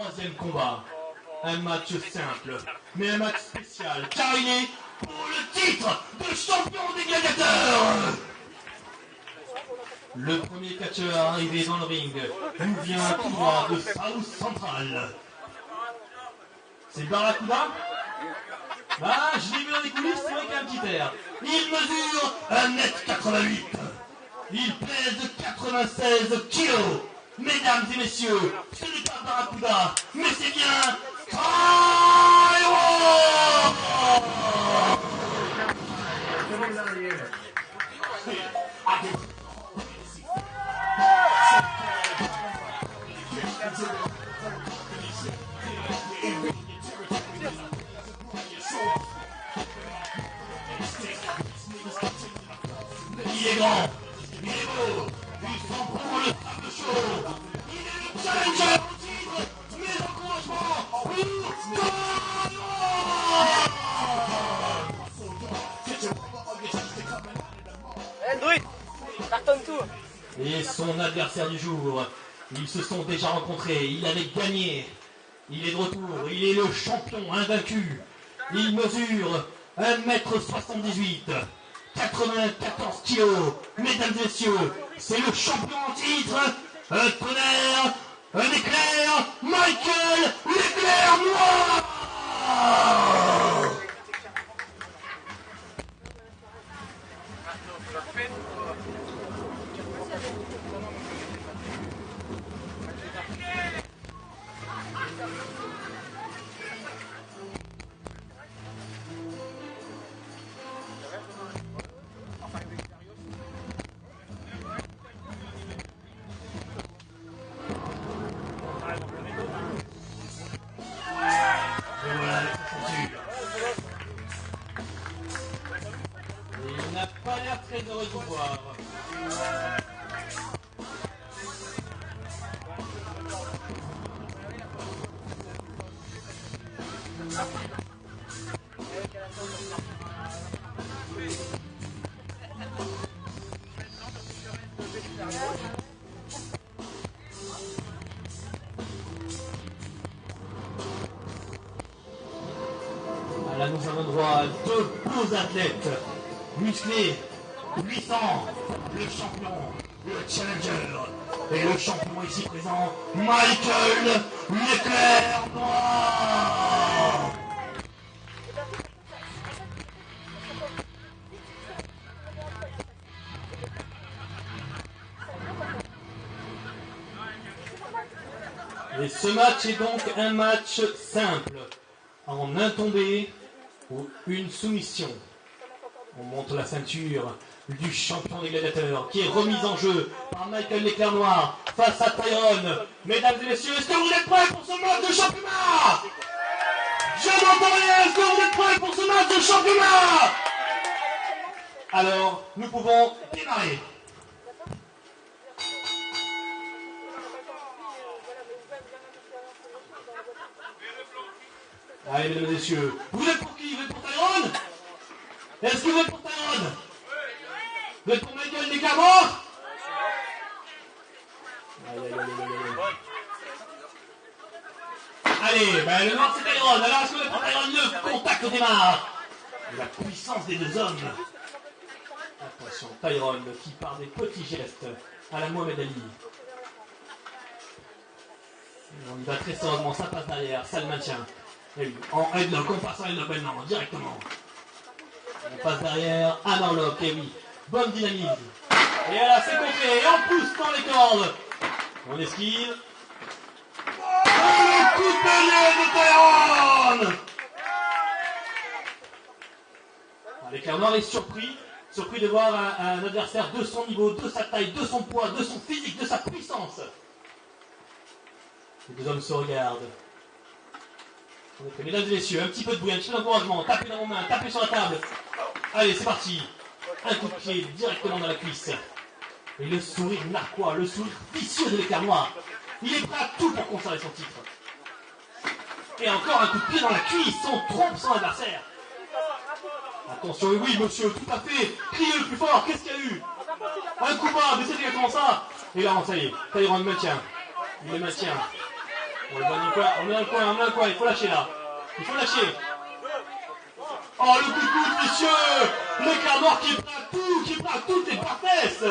troisième combat. Un match simple, mais un match spécial, car il est pour le titre de champion des gladiateurs. Le premier catcheur arrivé dans le ring nous vient tout droit de South Central. C'est Barracuda. Ah, je l'ai vu dans les coulisses, c'est vrai qu'il y a un petit air. Il mesure 1m88. Il pèse 96 kilos. Mesdames et messieurs, ce n'est pas Barracuda, mais c'est bien Tyron! Il est grand, il est beau, il s'en prend le sable chaud, il est le challenger au titre, mes encouragements pour Et son adversaire du jour, ils se sont déjà rencontrés, il avait gagné, il est de retour, il est le champion invaincu, il mesure 1m78. 94 kilos, mesdames et messieurs, c'est le champion en titre, un tonnerre, un éclair, Michael l'éclair noir. Il n'a pas l'air très heureux de vous voir. Là, nous avons droit à deux beaux athlètes, musclés, puissants, le champion, le challenger, et le champion ici présent, Michael l'éclair noir. Et ce match est donc un match simple, en un tombé ou une soumission. On montre la ceinture du champion des gladiateurs qui est remise en jeu par Michael l'éclair noir face à Tyron. Mesdames et messieurs, est-ce que vous êtes prêts pour ce match de championnat? Je n'entends rien, est-ce que vous êtes prêts pour ce match de championnat? Alors, nous pouvons démarrer. Allez, mesdames et messieurs, vous êtes pour qui? Vous êtes pour Tyron? Est-ce que vous êtes pour Tyron? Vous êtes pour Michael l'éclair noir? Allez, ben le noir c'est Tyron. Alors est-ce que vous êtes pour Tyron? Le contact démarre. La puissance des deux hommes. Attention, Tyron qui part des petits gestes à la Mohamed Ali. On y va très sérieusement, ça passe derrière, ça le maintient. Et oui, en headlock, on passe en headlock maintenant, directement. On passe derrière, un armlock, et oui, bonne dynamique. Et là, c'est complet, et on pousse dans les cordes. On esquive. Oh, le coup de pied de Tyron! L'éclair noir est surpris de voir un adversaire de son niveau, de sa taille, de son poids, de son physique, de sa puissance. Les deux hommes se regardent. Mesdames et messieurs, un petit peu de bruit, un petit peu d'encouragement, tapez dans vos mains, tapez sur la table. Allez, c'est parti. Un coup de pied directement dans la cuisse. Et le sourire narquois, le sourire vicieux de l'éclair noir. Il est prêt à tout pour conserver son titre. Et encore un coup de pied dans la cuisse, on trompe son adversaire. Attention, oui monsieur, tout à fait. Criez le plus fort, qu'est-ce qu'il y a eu? Un coup bas, mais c'est exactement ça. Et là, ça y est, Tyron le maintient. Il le maintient. On le met dans le coin, on le met dans le coin, on le met dans le coin, il faut lâcher là. Il faut lâcher. Oh, le coup de coude, messieurs! L'éclair noir qui est prêt à tout, qui est prêt à toutes les bassesses!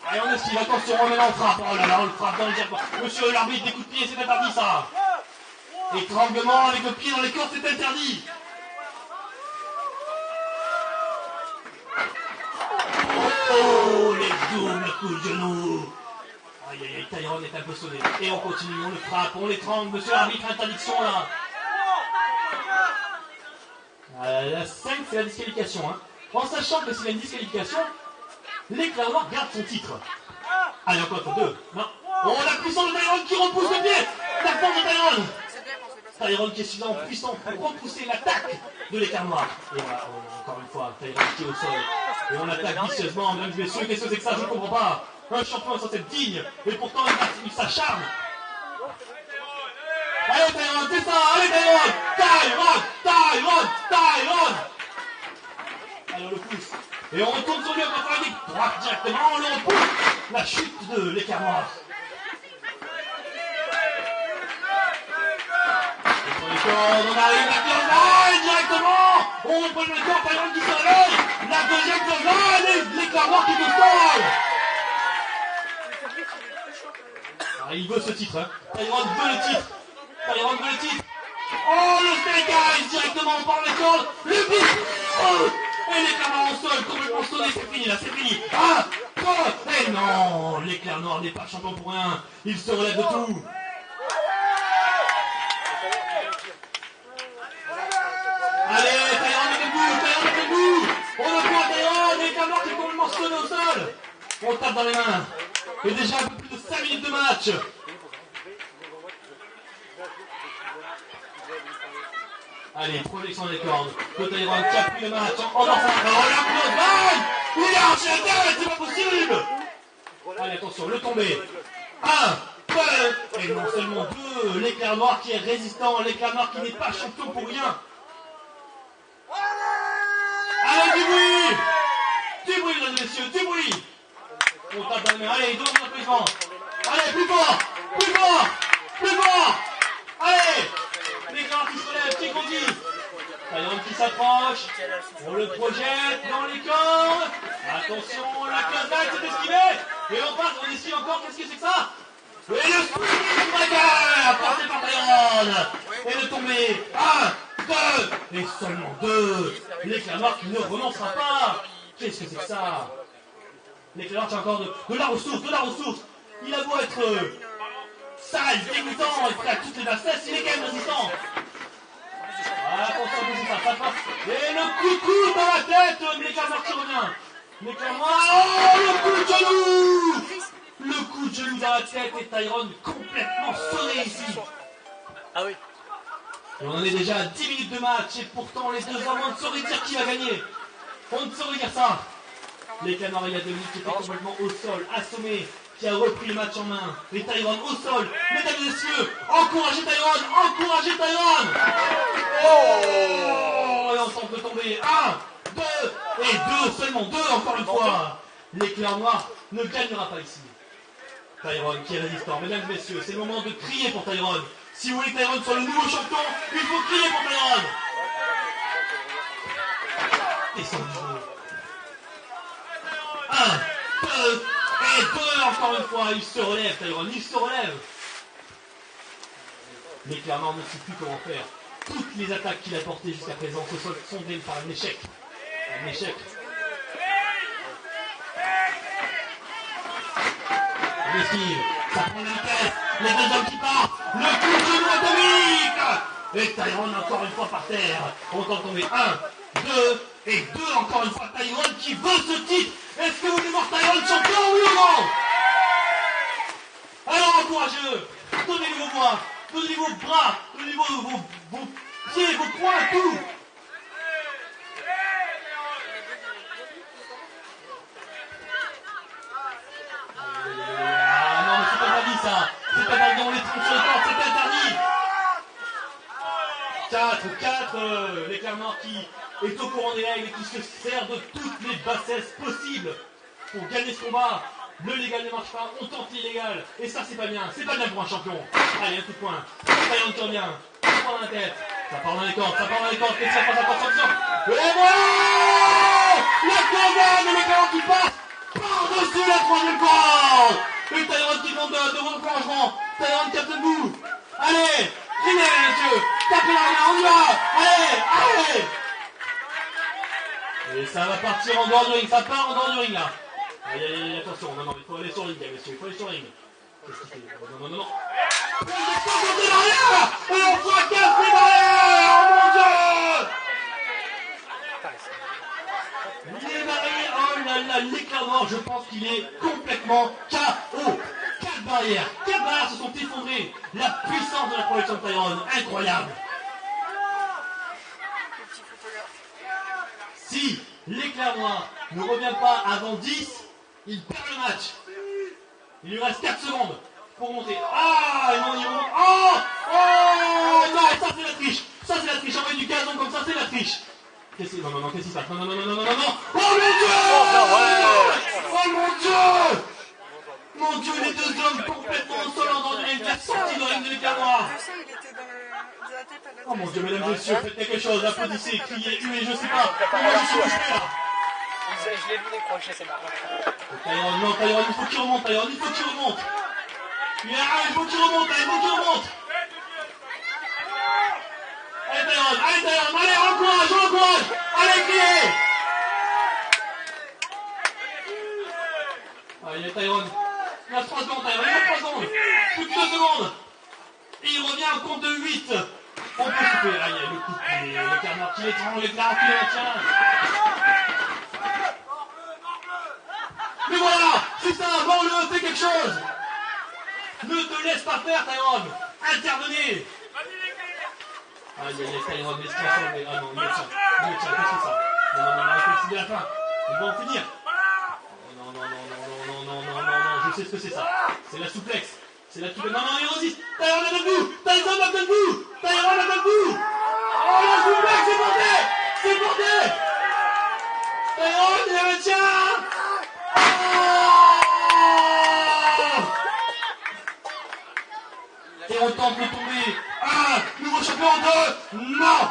Allez, on esquive, attention, on met en frappe. Oh là là, on le frappe dans le diable. Monsieur l'arbitre, des coups de pied, c'est interdit ça. Étranglement avec le pied dans les cordes, c'est interdit. Oh, les doubles coups de genou. Aïe aïe aïe, Tyrone est un peu sonné. Et on continue, on le frappe, on l'étrangle. Monsieur l'arbitre, interdiction là. La 5, c'est la disqualification. Hein. En sachant que s'il y a une disqualification, l'éclair noir garde son titre. Allez, encore 2. Non. Oh, la puissance de Tyrone qui repousse le pied. La force de Tyrone. Tyrone qui est suffisamment puissant pour repousser l'attaque de l'éclair noir. Et voilà, encore une fois, Tyrone qui est au sol. Et on attaque vicieusement, mesdames et messieurs. Qu'est-ce que c'est que ça? Je ne comprends pas. Un champion est censé être digne. Et pourtant, il s'acharne. Allez, Tyrone, c'est ça. Allez, Tyrone. Tyrone, Tyrone, Tyrone. Allez, on le pousse. Et on retourne sur lui encore pour la ligue. Droite directement, on le repousse. La chute de l'éclair noir. On arrive, la close directement. On reprend le corps, Tyrone qui se réveille. La deuxième close l'éclair noir qui est au sol. Ah, il veut ce titre, hein. Tyrone veut le titre. Tyrone veut le titre. Oh, le snake eyes directement par les cordes. Le but. Oh, et l'éclair noir au sol, complètement sonné, c'est fini là, c'est fini. Ah, oh, et non, l'éclair noir n'est pas champion pour rien. Il se relève de tout. Allez, Tyrone est debout, Tyrone est debout. On le voit, Tyrone, l'éclair noir qui est complètement sonné au sol. On tape dans les mains. Et déjà un peu plus de 5 minutes de match. Allez, projection des cordes. Le Tyrone qui a pris le match. Oh non, ça va. Oh, la close balle. Il a arraché la tête, c'est pas possible. Allez, attention, le tombé. 1, 2, et non seulement 2. L'éclair noir qui est résistant. L'éclair noir qui n'est pas champion pour rien. Allez, du bruit. Du bruit, mesdames et messieurs, du bruit. On tape dans les mains. Allez, donne un applaudissement. Allez, plus fort. Plus fort. Plus fort. Allez. L'éclair qui se relève, qui grandit. Tyrone qui s'approche. On le projette dans les cordes. Attention, la close back s'est esquivée. Et on passe, on esquive encore. Qu'est-ce que c'est que ça? Et le spring breaker porté par Tyrone. Et le tombé. 1, 2. Et seulement 2. L'éclair noir qui ne renoncera pas. Qu'est-ce que c'est que ça? L'éclair noir qui a encore de la ressource, de la ressource. Il a beau être sale, dégoûtant, et prêt à toutes les bassesses, il est quand même résistant. Attention, c'est ça, ça passe. Et le coup de coude dans la tête, l'éclair noir qui revient. L'éclair noir, oh, le coup de genou. Le coup de genou dans la tête et Tyrone complètement sonné ici. Ah oui. Et on en est déjà à 10 minutes de match et pourtant les deux hommes, on ne saurait dire qui va gagner. On ne saurait dire ça. L'éclair noir il y a 2 minutes qui était complètement au sol, assommé, qui a repris le match en main. Et Tyrone au sol, mesdames et messieurs, encouragez Tyrone, encouragez Tyrone. Oh, et on tente de tomber. 1, 2 et 2, seulement 2 encore une fois. L'éclair noir ne gagnera pas ici. Tyrone qui est résistant, mesdames et messieurs, c'est le moment de crier pour Tyrone. Si vous voulez que Tyrone soit le nouveau champion, il faut crier pour Tyrone. Et son niveau. 1, 2 et 2 encore une fois. Il se relève, Tyrone, il se relève. Mais clairement, on ne sait plus comment faire. Toutes les attaques qu'il a portées jusqu'à présent se sont sondées par un échec. Un échec. On esquive, ça prend la vitesse. Les deux hommes qui partent. Le coup de genou atomique. Et Tyrone encore une fois par terre. On entend tomber 1, 2 et 2 encore une fois. Tyrone qui veut ce titre. Est-ce que vous voulez voir Tyrone champion, oui ou non? Alors encouragez-le. Donnez-lui vos voix. Donnez-lui vos bras. Donnez-lui vos pieds, vos poings, tout. Ah non, mais c'est pas interdit ça. C'est pas interdit, on les trompe sur le corps, c'est interdit. 4, l'éclair noir qui est au courant des règles et qui se sert de toutes les bassesses possibles pour gagner ce combat. Le légal ne marche pas, on tente l'illégal. Et ça, c'est pas bien pour un champion. Allez, un coup de poing. Tyrone qui revient. Coup de poing dans la tête. Ça part dans les cordes, Qu'est-ce qui se passe encore sur et voilà la cordade de l'éclairant qui passe par-dessus la troisième corde. Et Tyrone qui demande de replongement. Tyrone capte debout. Allez, criez, monsieur. Tapez la main, on y va. Allez. Et ça va partir en dehors du ring, ça part en dehors du ring là. Aïe, attention, non, il faut aller sur le ring, monsieur, il faut aller sur le ring. Qu'est-ce qu'il fait? Non. Et on fracasse les barrières, oh mon Dieu! Les barrières, oh là là, l'éclat noir, je pense qu'il est complètement KO. 4 barrières se sont effondrées. La puissance de la projection de Tyrone, incroyable. Si l'éclair noir ne revient pas avant 10, il perd le match. Il lui reste 4 secondes pour monter. Ah, non, il remonte. Oh, non, ça c'est la triche. Envoyer du gazon comme ça, c'est la triche. Qu'est-ce qui se passe? Non. Oh mon Dieu! Mon Dieu, les deux hommes complètement au sol en dehors du ring, la sortie de ring de l'éclair noir. Oh mon Dieu, mesdames et messieurs, faites quelque chose, applaudissez, criez, huez, je sais pas. Moi, je suis couché là. Je l'ai vu décrocher, c'est marrant. Tyrone, il faut qu'il remonte. Il faut qu'il remonte. Allez Tyrone, allez, encourage. Allez, criez. Allez Tyrone, il reste 3 secondes, plus que 2 secondes. Et il revient au compte de 8. On peut couper, aïe, le coup de pied, le carnard qui l'étrangle, le carnard qui le maintient. Mais voilà, c'est ça, bon, fais quelque chose. Ne te laisse pas faire, Tyrone. Intervenez. Aïe, Tyrone, laisse-moi sauver. Ah non, il le tient, qu'est-ce que c'est ça? Non, c'est de la fin. Ils vont en finir. Non, je sais ce que c'est ça. C'est la souplexe. Non, il résiste. Tyrone est debout. Tyrone est debout. Oh, la souplexe, c'est porté. Tyrone, il le tient. Et on tente de tomber. Nouveau champion en 2. Non,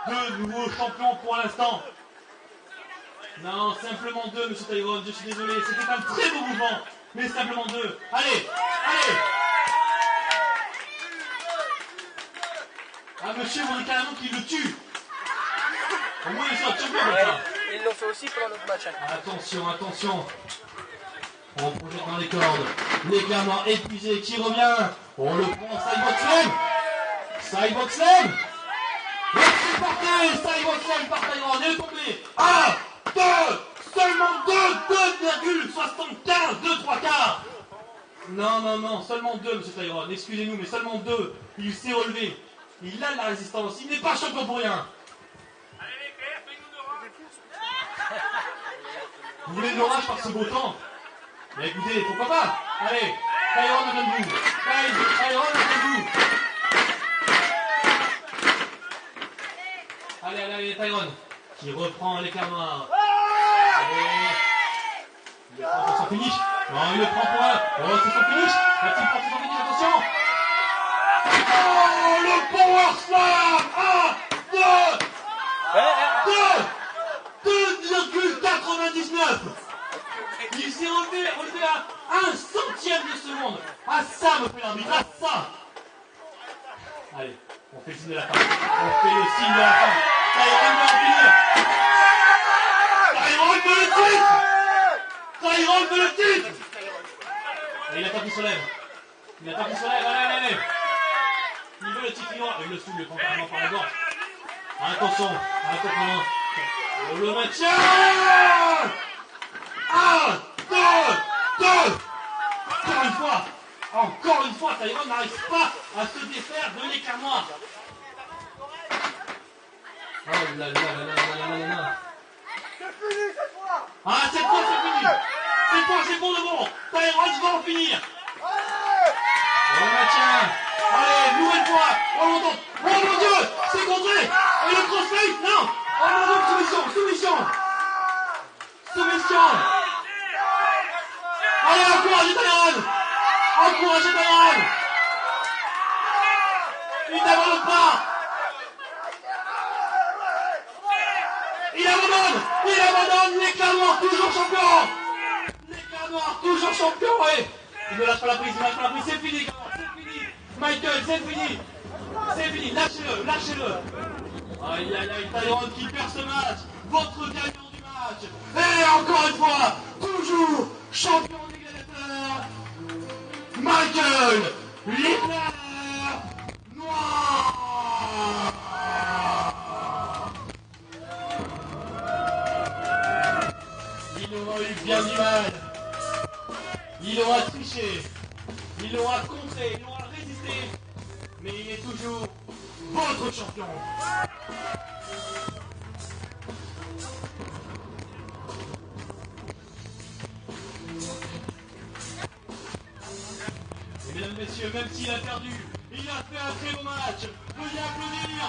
pas de nouveau champion pour l'instant. Non, simplement 2, monsieur Tyrone, je suis désolé. C'était un très beau mouvement, mais simplement 2. Allez. Monsieur, vous voulez carrément qu'il le tue. Au moins, il sera champion comme ça. Ils l'ont fait aussi pendant notre match. Attention. On projette dans les cordes. L'éclair noir épuisé qui revient. On le prend Sidebox Slam. Et c'est porté. Sidebox Slam par Tyrone. Il est tombé. 2. Seulement 2,75. 2 3 quarts. Non, seulement 2, monsieur Tyrone. Excusez-nous, mais seulement 2. Il s'est relevé. Il a de la résistance. Il n'est pas champion pour rien. Allez les pères, fais-nous de rage. Vous voulez de l'orage par ce beau temps? Mais écoutez, pourquoi pas? Allez, Tyrone à debout. Allez, Tyrone. Qui reprend l'éclair noir. Il le prend pour son finish. Non, il le prend pour un. Oh, c'est son finish. Va-t-il prendre son finish? Attention. Oh, le Power Slam. 2,99. Il s'est relevé à 1 centième de seconde. À ça, me fait l'arbitre, à ça. Allez, on fait le signe de la fin. Tyrone va en finir. Tyrone veut le titre. Et il attend qu'il se lève. Allez. Il veut le titre, il le souleve, le prend carrément par la gorge. Attention. On le maintient. 1, 2. Encore une fois, Tyrone n'arrive pas à se défaire de l'éclair noir. Oh là là. Cette fois c'est fini. C'est pour de bon. Tyrone va en finir. On le maintient. Allez, nouvelle fois. On l'entend. Oh mon Dieu, c'est contré. Et le crossface, non. Oh mon Dieu, soumission. Allez, encouragez Taïwan! Encouragez Taïwan! Il n'abandonne pas! Il abandonne! L'éclat noir, toujours champion! L'éclat noir, toujours champion! Et il ne lâche pas la prise, c'est fini, c'est fini! Michael, c'est fini! C'est fini, lâchez-le! Aïe aïe aïe, Taïwan qui perd ce match! Votre gagnant du match! Et encore une fois, toujours champion des gladiateurs! Michael Littler Noir! Il aura eu bien du mal. Il aura triché. Il aura contré. Il aura résisté. Mais il est toujours votre champion. Et mesdames et messieurs, même s'il a perdu, il a fait un très beau match. Veuillez applaudir.